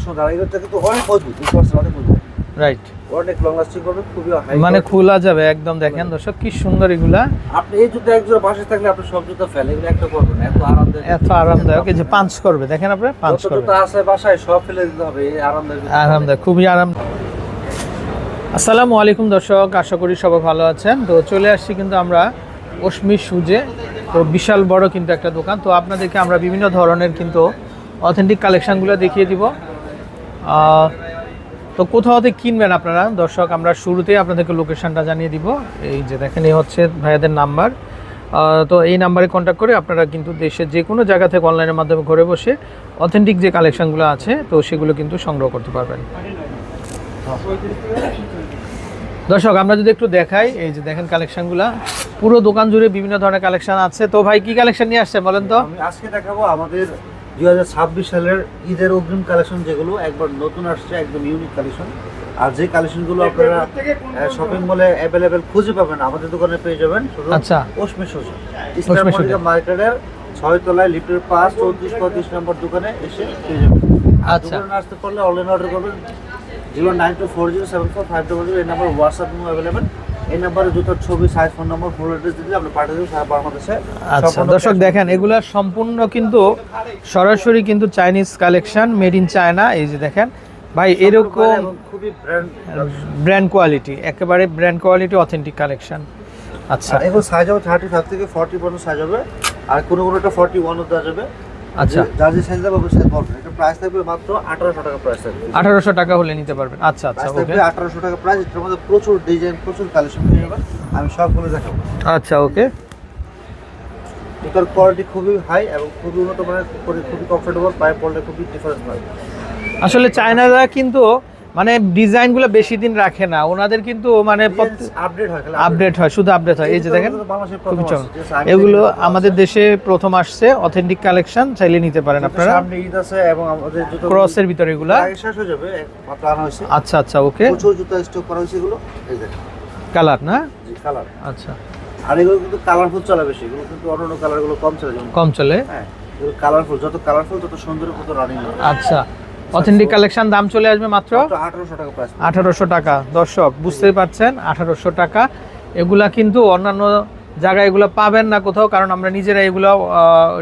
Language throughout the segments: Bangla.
সুন্দর। আর এগুলো কিন্তু অনেক মজবুত, অনেক মজবুত। রাইট, অনেক লং লাস্টিং করবে, খুবই হাই মানে খোলা যাবে একদম। দেখেন দর্শক কি সুন্দর এগুলা। আপনি এই জুতো একজোড়া বাসে থাকলে আপনি সব জুতো ফেলে, এগুলো একটা করবেন এত আরামদায়ক। এই যে পাঞ্চ করবে, দেখেন আপনারা পাঞ্চ করবে। জুতো আছে বাসায় সব ফেলে দিতে হবে, এই আরামদায়ক, খুবই আরাম। আসসালামু আলাইকুম দর্শক, আশা করি সবাই ভালো আছেন। তো চলে আসছি কিন্তু আমরা অশ্মি সুজে। তো বিশাল বড় কিন্তু একটা দোকান। তো আপনাদেরকে আমরা বিভিন্ন ধরনের কিন্তু অথেন্টিক কালেকশানগুলো দেখিয়ে দিব। তো কোথাও থেকে কিনবেন আপনারা দর্শক, আমরা শুরুতেই আপনাদেরকে লোকেশানটা জানিয়ে দিব। এই যে দেখেন, এই হচ্ছে ভাইয়াদের নাম্বার। তো এই নাম্বারে কন্ট্যাক্ট করে আপনারা কিন্তু দেশের যে কোনো জায়গা থেকে অনলাইনের মাধ্যমে ঘরে বসে অথেন্টিক যে কালেকশানগুলো আছে তো সেগুলো কিন্তু সংগ্রহ করতে পারবেন। দর্শক আমরা যদি একটু দেখাই, এই যে দেখেন কালেকশনগুলা, পুরো দোকান জুড়ে বিভিন্ন ধরনের কালেকশন আছে। তো ভাই কি কালেকশন নিয়ে আসছেন বলেন তো? আমি আজকে দেখাবো আমাদের 2026 সালের ঈদের অগ্রিম কালেকশন, যেগুলো একবার নতুন আসছে, একদম ইউনিক কালেকশন। আর যে কালেকশনগুলো আপনারা শপিং মলে অ্যাভেলেবেল খুঁজে পাবেন, আমাদের দোকানে পেয়ে যাবেন। আচ্ছা, অশ্মি সুজা ইসলাম মার্কেটের 6 তলায় লিফটের 5 34-35 নম্বর দোকানে এসে পেয়ে যাবেন। আচ্ছা, দোকানে আসতে পারলে অনলাইন অর্ডার করবেন 0924074500, এই নাম্বার হোয়াটসঅ্যাপ অ্যাভেলেবেল। এই নাম্বারে জুতার ছবি, সাইজ, ফোন নম্বর, ফুল অ্যাড্রেস দিলে আপনি পাঠিয়ে দেবেন সারা বাংলাদেশে। আচ্ছা দর্শক দেখেন, এগুলা সম্পূর্ণ কিন্তু সরাসরি কিন্তু Chinese collection, made in China. এই যে দেখেন ভাই, এরকম খুবই ব্র্যান্ড কোয়ালিটি, একেবারে ব্র্যান্ড কোয়ালিটি অথেন্টিক কালেকশন। আচ্ছা, এগুলো সাইজ হবে 35 থেকে 40 পর্যন্ত সাইজ হবে, আর কোনোটা 41 দেওয়া যাবে। আচ্ছা, যার যে সাইজ হবে সাইজ বলবেন। এটা প্রাইস থাকবে মাত্র 1800 টাকা প্রাইস থাকবে। 1800 টাকা হলে নিতে পারবেন। আচ্ছা আচ্ছা, ওকে, 1800 টাকা প্রাইস। এর মধ্যে প্রচুর ডিজাইন, প্রচুর কালেকশন পেয়ে যাবেন, আমি সবগুলো দেখাবো। আচ্ছা, ওকে। এটার কোয়ালিটি খুবই হাই এবং খুবই উন্নত মানের, খুবই কমফোর্টেবল, পায়ে পড়লে খুবই ডিফারেন্স হয়। আসলে চায়নারা কিন্তু মানে ডিজাইনগুলো বেশি দিন রাখে না, ওনাদের কিন্তু মানে আপডেট হয়, শুধু আপডেট হয়। এই যে দেখেন খুবই চমৎকার, এগুলো আমাদের দেশে প্রথম আসছে, অথেন্টিক কালেকশন, চাইলে নিতে পারেন আপনারা। সামনে ঈদ আছে এবং আমাদের জুতো ক্রসের ভিতরে এগুলো শেষ হয়ে যাবে, মাত্র আনা হয়েছে। আচ্ছা আচ্ছা, ওকে। প্রচুর জুতো স্টক করা হয়েছে এগুলো। এই দেখেন কালার না? জি, কালার। আচ্ছা, আর এগুলো কিন্তু কালারফুল চলে বেশি, এগুলো কিন্তু অন্য কালারগুলো কম চলে, কম চলে। হ্যাঁ, এগুলো কালারফুল, যত কালারফুল তত সুন্দর, তত রানিং। আচ্ছা, অথেন্টিক কালেকশন দাম চলে আসবে মাত্র 1800 টাকা প্রাইস। 1800 টাকা দর্শক, বুঝতেই পারছেন 1800 টাকা। এগুলা কিন্তু অন্যান্য জায়গায় এগুলো পাবেন না কোথাও, কারণ আমরা নিজেরা এগুলো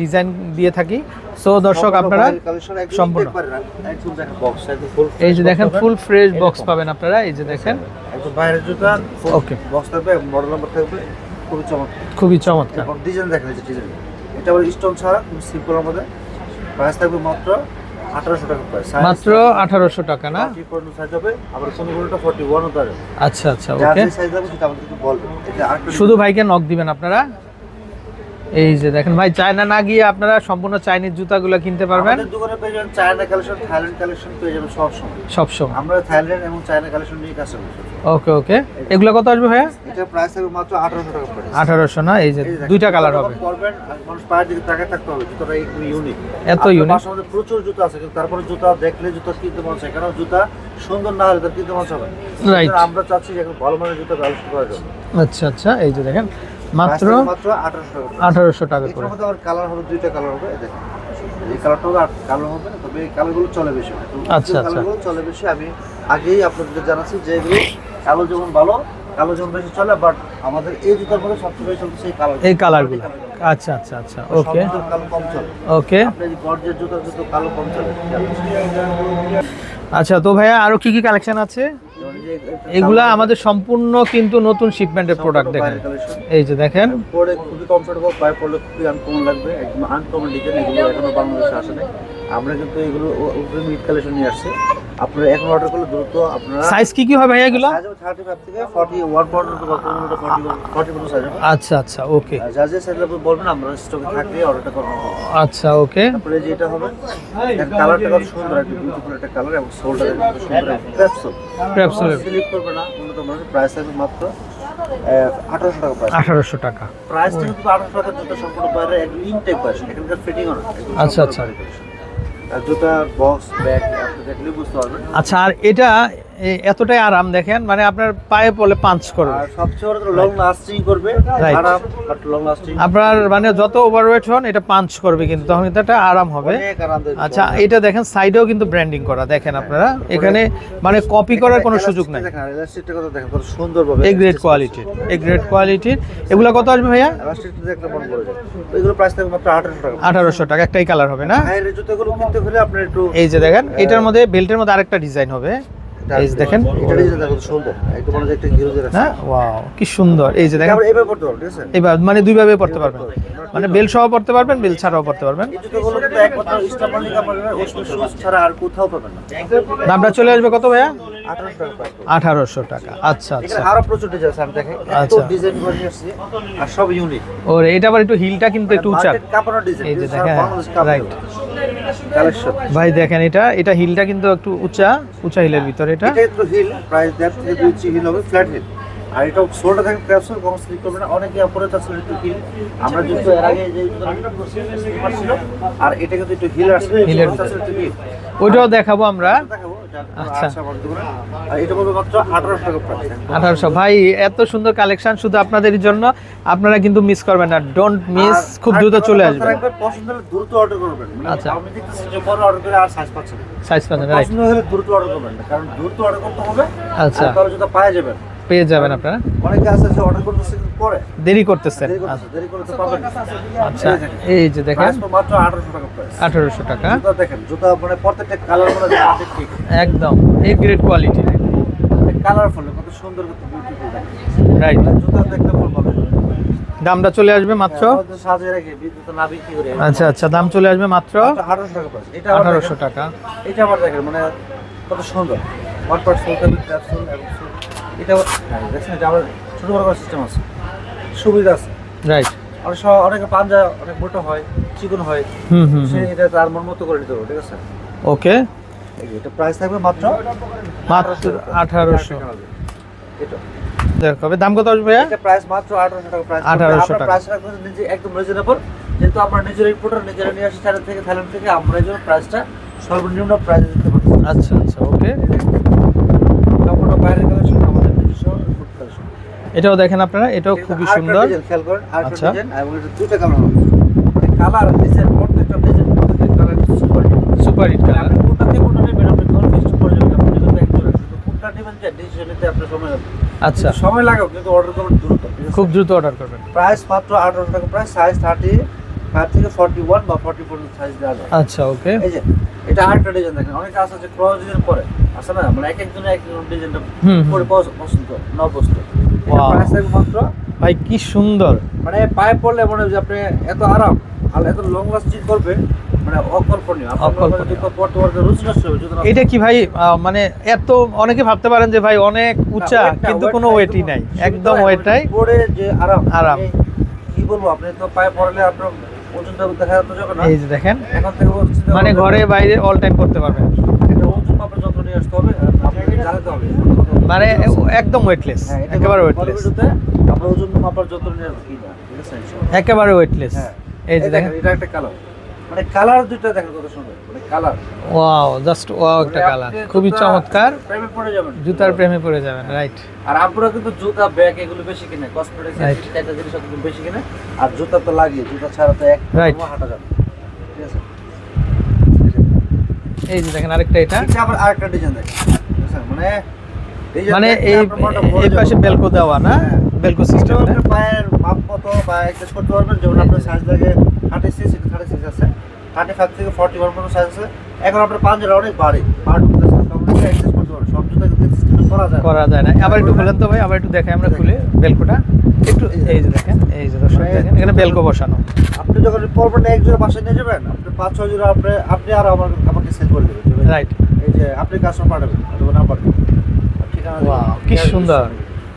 ডিজাইন দিয়ে থাকি। সো দর্শক আপনারা সম্পূর্ণ এই যে দেখেন ফুল ফ্রেশ বক্স পাবেন আপনারা। এই যে দেখেন একদম বাইরের জুতা, ওকে, বক্স থাকবে, মডেল নাম্বার থাকবে, খুবই চমৎকার, খুবই চমৎকার। ডিজাইন দেখেন, এই যে ডিজাইন, এটা হলো স্টোন ছাড়া সিম্পলের মধ্যে। প্রাইস থাকবে মাত্র 1800 টাকা প্রাইস, মাত্র 1800 টাকা না? সাইজ হবে, আবার কোনটা 41 হতে পারে। আচ্ছা আচ্ছা, ওকে। সাইজ হবে সেটা আমাদের একটু বলবেন। এটা আরেকটা শুধু ভাইকে নক দিবেন আপনারা। এই যে দেখেন ভাই, চায়না না গিয়ে আপনারা সম্পূর্ণ চাইনিজ জুতাগুলো কিনতে পারবেন। আমাদের দোকানে পেয়ে যাবেন চায়না কালেকশন, থাইল্যান্ড কালেকশন পেয়ে যাবেন সব সময়। আমরা থাইল্যান্ড এবং চায়না কালেকশন নিয়ে কাজ করি। ওকে ওকে, এগুলো কত আসবে ভাইয়া? এটা প্রাইস হবে মাত্র 1800 টাকা প্রাইস। 1800 না? এই যে দুইটা কালার হবে। করবেন আর মানুষ পায়ের দিকে তাকিয়ে থাকতে হবে, জুতাটা একটু ইউনিক, এত ইউনিক। আমাদের প্রচুর জুতা আছে, কিন্তু তারপরে জুতা দেখলে জুতা কিনতে মন চায়, কারণ জুতা সুন্দর না হলে তার কিনতে মন চায় না। রাইট, আমরা চাচ্ছি যে ভালো মানের জুতা ব্যবস্থা করার জন্য। আচ্ছা আচ্ছা, এই যে দেখেন মাত্র 1800 টাকা করে। এর মধ্যে আবার কালার হবে, দুইটা কালার হবে। এই দেখেন এই কালারটা হবে, আর কালার হবে না, তবে এই কালারগুলো চলে বেশি। আচ্ছা আচ্ছা, কালারগুলো চলে বেশি। আমি আগেই আপনাদের জানাচ্ছি যে এগুলো কালো যেমন ভালো, কালো যেমন বেশি চলে, বাট আমাদের এই জুতার মধ্যে সবচেয়ে বেশি চলছে এই কালারগুলো। আচ্ছা আচ্ছা আচ্ছা, ওকে কালো কম চলে। ওকে, আপনার এই গর্জের জুতা কিন্তু কালো কম চলে। আচ্ছা, তো ভাইয়া আরো কি কি কালেকশন আছে? এগুলা আমাদের সম্পূর্ণ কিন্তু নতুন শিপমেন্টের প্রোডাক্ট। দেখেন এই যে দেখেন, পরে খুবই কমফোর্টেবল, পায়ে পড়লে খুবই আনকমন লাগবে, একদম আনকমন ডিজাইন। এগুলো এখনো বাংলাদেশে আসে নাই, আমরা কিন্তু এগুলো মিড কালেকশন নিয়ে আসছি। আপনারা এখন অর্ডার করলে দ্রুত আপনারা। সাইজ কি কি হবে ভাইয়া এগুলো? সাইজ 35 থেকে 41 পর্যন্ত, বা কোনটা 40 পর্যন্ত সাইজ হবে। আচ্ছা আচ্ছা, ওকে। যার যে সাইজ লাগবে বলবেন, আমরা স্টকে থাকলে অর্ডারটা করব। আচ্ছা, ওকে। তারপরে যে এটা হবে, এর কালারটা খুব সুন্দর, একটা বিউটিফুল একটা কালার, এবং সোলটা খুব সুন্দর, ক্র্যাপসোল স্লিপ করবে না, উন্নত মানের। প্রাইস থাকবে মাত্র 1800 টাকা প্রাইস। 1800 টাকা প্রাইস কিন্তু 1800 টাকা। জুতা সম্পূর্ণ বাইরে একদম ইনটেক প্রাইস, এখানকার ফিটিংও না। আচ্ছা আচ্ছা, আর জুতা বক্স ব্যাগ আপনি দেখলে বুঝতে পারবেন। আচ্ছা, আর এটা এতটাই আরাম দেখেন, মানে আপনার পায়ে পড়লে পাঞ্চ করবে। আর সবচেয়ে বড় লং লাস্টিং করবে, Right. আরাম বাট লং লাস্টিং, আপনার মানে যত ওভারওয়েট হন এটা পাঞ্চ করবে, কিন্তু তখন এটা আরাম হবে। অনেক আরামদায়ক। আচ্ছা, এটা দেখেন সাইডেও কিন্তু ব্র্যান্ডিং করা, দেখেন আপনারা এখানে মানে কপি করার কোনো সুযোগ নাই। দেখেন ইলাস্টিকটা কত দেখেন কত সুন্দরভাবে, এ গ্রেড কোয়ালিটির, এ গ্রেড কোয়ালিটির। এগুলো কত আসবে ভাইয়া? ইলাস্টিকটা একটা মন পড়ে যায়। তো এগুলো প্রাইস থাকবে মাত্র 1800 টাকা। 1800 টাকা, একটাই কালার হবে না? হাই রেট জুতোগুলো কিনতে হলে আপনার একটু এই যে দেখেন এটার মধ্যে বেল্টের মধ্যে আরেকটা ডিজাইন হবে, এই যে দেখেন। এটা ডিজাইন দেখো সুন্দর, একটু মনে হয় একটা হিরোজের আছে। হ্যাঁ, ওয়াও কি সুন্দর। এই যে দেখেন আমরা এভাবে পড়তে পারবো, ঠিক আছে? এবার মানে দুইভাবে পড়তে পারবেন, মানে বেল সহ পড়তে পারবেন, বেল ছাড়াও পড়তে পারবেন। এই জুতোগুলো কিন্তু একমাত্র ইস্টারমার্লি কাপড়ের ওসব শুজ ছাড়া আর কোথাও পাবেন না। দামটা চলে আসবে কত ভাইয়া? 1800 টাকা প্রাইস। 1800 টাকা। আচ্ছা আচ্ছা। এখানে আরো প্রচুর ডিজাইন আছে, আমি দেখাই। এত আচ্ছা। ডিজাইন করে নিয়ে আসছি আর সব ইউনিক। ওর এটা আবার একটু হিলটা কিন্তু একটু উঁচা। মার্কেট কাপড়ের ডিজাইন, এই যে দেখেন, রাইট কালেকশন। ভাই দেখেন এটা হিলটা কিন্তু একটু উঁচা হিলের ভিতরে এটা। এটা একটু হিল প্রাইস 1.5 থেকে 2 ইঞ্চি হিল হবে, ফ্ল্যাট হিল। আর এটা সোলটা থাকে ক্যাপসুল, কম স্লিপ করবে না। অনেকে পরে চাচ্ছে একটু হিল, আমরা যেহেতু এর আগে যে স্লিপার ছিল, আর এটা কিন্তু একটু হিল আসবে, হিলের হিলের চাচ্ছে একটু হিল। ওইটাও দেখাবো আমরা। দেখাবো, এটা আচ্ছা। আচ্ছা আমাদের দোকানে। আর এটা বলবো মাত্র 1800 টাকা প্রাইস। 1800। ভাই এত সুন্দর কালেকশন শুধু আপনাদের জন্য, আপনারা কিন্তু মিস করবেন না, ডোন্ট মিস, খুব দ্রুত চলে আসবে। পছন্দ হলে দ্রুত অর্ডার করবেন। আচ্ছা। আমি দেখতেছি যে পরে অর্ডার করে আর সাইজ পাচ্ছেন না। সাইজ পাচ্ছেন, রাইট। পছন্দ হলে দ্রুত অর্ডার করবেন না, কারণ দ্রুত অর্ডার করতে হবে। আচ্ছা। আর তাহলে যেটা পাওয়া যাবে, পেয়ে যাবেন আপনারা, অনেকে আছে যে অর্ডার করতেছে কিন্তু পরে দেরি করতেছেন। দেরি করে তো পাবেন না। আচ্ছা, এই যে দেখেন প্রাইস মাত্র 1800 টাকা প্রাইস। 1800 টাকা, জুতা দেখেন, জুতা মানে প্রত্যেকটা কালার মানে ঠিক একদম এ গ্রেড কোয়ালিটি, কালারফুল, কত সুন্দর, কত বিউটিফুল দেখেন। রাইট। জুতা দেখলে বলবো দামটা চলে আসবে মাত্র, সাজিয়ে রাখি বিদ্যুৎ না বিক্রি করে। আচ্ছা আচ্ছা, দাম চলে আসবে মাত্র 1800 টাকা প্রাইস। এটা 1800 টাকা। এটা আবার দেখেন মানে কত সুন্দর, 1% সোলটা ক্যাপসুল এবং এটা দেখছেন, এটা আবার ছোট বড় করার সিস্টেম আছে, সুবিধা আছে। রাইট। অনেকে পাঞ্জা অনেক মোটা হয়, চিকন হয়, সে এটা তার মন মতো করে নিতে হবে, ঠিক আছে? ওকে, এই যে এটা প্রাইস থাকবে মাত্র 1800। এটা দেখবে দাম কত আসবে ভাইয়া? এটা প্রাইস মাত্র 1800 টাকা প্রাইস। 1800 আমরা টাকা। প্রাইস রাখবো নিজে একদম রিজনেবল, যেহেতু আমরা নিজের ইম্পোর্টার, নিজেরা নিয়ে আসি থাইল্যান্ড থেকে, আমরা এই জন্য প্রাইসটা সর্বনিম্ন প্রাইসে দিতে পারছি। আচ্ছা আচ্ছা, ওকে। সম্পূর্ণ বাইরের কালেকশন, আমাদের নিজস্ব ফুড কালেকশন। এটাও দেখেন আপনারা, এটাও খুবই সুন্দর। খেয়াল করেন, আরেকটা আচ্ছা। ডিজাইন এবং এটা দুটো কালার হবে, মানে কালার ডিজাইন প্রত্যেকটা ডিজাইন প্রত্যেকটা colour super super hit colour. আপনি কোনটা থেকে কোনটা নেবেন, আপনি ঘর ফিক্সড করে যাবেন, আপনি যদি এক জোড়া শুধু কোনটা নেবেন যে ডিসিশন নিতে আপনার সময় লাগবে। আচ্ছা, সময় লাগাও কিন্তু অর্ডার করবেন দ্রুত, ঠিক আছে? খুব দ্রুত অর্ডার করবেন। প্রাইস মাত্র 1800 টাকা প্রাইস, সাইজ 35 থেকে 41 বা 44 সাইজ দেওয়া যায়। আচ্ছা, ওকে। এই যে এটা আরেকটা ডিজাইন দেখেন, অনেকে আছে যে ক্রস ডিজাইন করে আছে না, মানে এক একজনের এক এক ডিজাইনটা পরে পছন্দ না পছন্দ। এটা Wow. প্রাইস থাকবে মাত্র, ভাই কি সুন্দর, মানে পায়ে পড়লে মনে হয় যে আপনি এত আরাম আর এত লং লাস্টিং করবে, মানে অকল্পনীয়। অকল্পনীয়। জুতো পরতে পরতে রুচি নষ্ট হবে জুতো। এটা কি ভাই মানে এত, অনেকে ভাবতে পারেন যে ভাই অনেক উঁচা, কিন্তু কোনো ওয়েটই নাই, একদম ওয়েটটাই পরে যে আরাম, আরাম। আপনি কি বলবো, আপনি তো পায়ে পড়লে আপনার ওজনটা দেখা যাবে না। এই যে দেখেন, এখন থেকে বলছি যে মানে ঘরে বাইরে অল টাইম করতে পারবেন, এটা ওজন মাপের যন্ত্র নিয়ে আসতে হবে, আর আপনাকে জানাতে হবে। মানে একদম ওয়েটলেস, হ্যাঁ, এটা একেবারে ওয়েটলেস, পরবর্তীতে আমরা ওজন মাপার যন্ত্র নিয়ে আসবো কিনা, ঠিক আছে? ইনশাআল্লাহ। একেবারে ওয়েটলেস। হ্যাঁ, এই যে দেখেন, এটা একটা কালার, মানে কালার দুটো দেখেন কত সুন্দর, মানে কালার ওয়াও, জাস্ট ওয়াও, একটা কালার খুবই চমৎকার, প্রেমে পড়ে যাবেন, জুতার প্রেমে পড়ে যাবেন, রাইট। আর আপনারা কিন্তু জুতা ব্যাগ এগুলো বেশি কিনে, কসমেটিক্স Right. এটা জিনিস কিন্তু বেশি কিনে, আর জুতা তো লাগে, জুতা ছাড়া তো এক Right. হাঁটা যাবে, ঠিক আছে? এই যে দেখেন আরেকটা, এটা এটা আবার আরেকটা ডিজাইন দেখেন, ঠিক আছে? মানে এই যে মানে দেখলে এই আপনার মনটা ভরে এই যাবে। পাশে বেলকো দেওয়া না, হ্যাঁ। বেলকো এটা সিস্টেম। আপনার পায়ের মাপ মতো বা অ্যাডজাস্ট করতে পারবেন, যেমন আপনার সাইজ লাগে 36, এটা 36 আছে, 35 থেকে 41 পর্যন্ত সাইজ আছে। এখন আপনার পাঞ্জারা অনেক ভারী ঢুকতেছে, তখন এটা অ্যাডজাস্ট করতে পারবেন। সব জুতা কিন্তু সিস্টেম করা যায় না। করা যায় না। আবার একটু খুলেন তো ভাই, আবার একটু দেখাই আমরা খুলে বেলকোটা একটু। এই যে দেখেন, এই যে দর্শক দেখেন, এখানে বেলকো বসানো। আপনি যখন পরপর এক জোড়া বাসায় নিয়ে যাবেন, আপনি 5-6 জোড়া আপনি আর আমাকে সেল করে দেবেন, রাইট। এই যে আপনি কাস্টমার পাঠাবেন অথবা নাম্বার ঠিকানা দিবেন। ওয়াও, কি সুন্দর।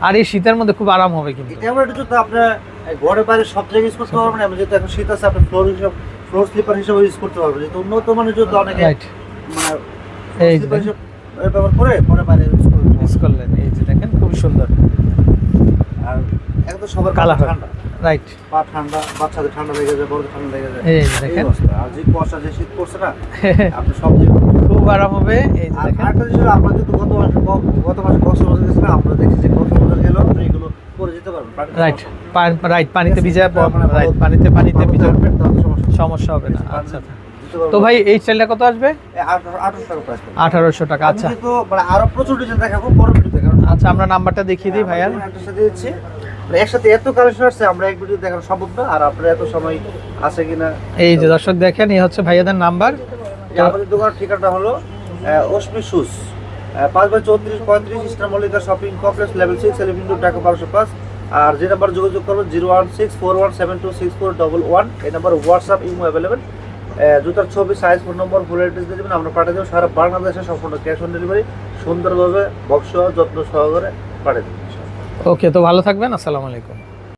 আর এই শীতের মধ্যে খুব আরাম হবে কিন্তু। এটা আমরা একটু জুতো আপনার ঘরে বাইরে সব জায়গায় ইউজ করতে পারবেন, আমি যেহেতু এখন শীত আছে, আপনি ফ্লোর স্লিপার হিসেবে ইউজ করতে পারবেন, যেহেতু উন্নত মানের জুতো অনেকে রাইট। মানে এই যে স্লিপার হিসেবে ব্যবহার করে পরে বাইরে ইউজ করবেন। মিস করলেন, এই যে দেখেন খুব সুন্দর আর একদম সবার কালার ঠান্ডা, রাইট। পা ঠান্ডা, বাচ্চাদের ঠান্ডা লেগে যায়, বড়দের ঠান্ডা লেগে যায়, এই যে এই দেখেন, অবস্থা। আর যে কুয়াশা, যে শীত পড়ছে না, আপনি সব দিয়ে খুব আরাম হবে। এই যে আর দেখেন, আরেকটা জিনিস হলো, আমরা কিন্তু গত মাসে কক্সবাজার গেছিলাম, আমরা দেখছি যে কক্সবাজার গেলেও আপনি এগুলো পরে যেতে পারবেন। রাইট রাইট, পানিতে ভিজা, মানে রাইট, পানিতে ভিজা সমস্যা হবে না। আচ্ছা আচ্ছা। তো ভাই এই স্টাইলটা কত আসবে? 1800 টাকা প্রাইস। 1800 টাকা। আচ্ছা আমি কিন্তু মানে আরো প্রচুর ডিজাইন দেখাবো পরবর্তীতে, কারণ আচ্ছা, আমরা নাম্বারটা দেখিয়ে দিই ভাইয়ার। একটা সাথে দিচ্ছি, মানে একসাথে এত কালেকশন আসছে আমরা এক ভিডিও দেখানো সম্ভব না, আর আপনার এত সময় আছে কিনা। এই যে দর্শক দেখেন, এই হচ্ছে ভাইয়াদের নাম্বার। আমাদের দোকানের ঠিকানাটা হলো Ashmi shoes, 5/34-35 eastern Mallika shopping complex, level 6, এলিভেন্ট ঢাকা 1205। আর যে নাম্বার যোগাযোগ করবেন 01641726411, এই নাম্বার হোয়াটসঅ্যাপ ইমো অ্যাভেলেবেল। জুতার ছবি, সাইজ, ফোন নম্বর, ফুল অ্যাড্রেস দিয়ে দেবেন, আমরা পাঠিয়ে দেবো সারা বাংলাদেশে, সম্পূর্ণ ক্যাশ অন ডেলিভারি, সুন্দরভাবে বক্স যত্ন সহকারে পাঠিয়ে দেবেন। ওকে, তো ভালো থাকবেন, আসসালামু আলাইকুম।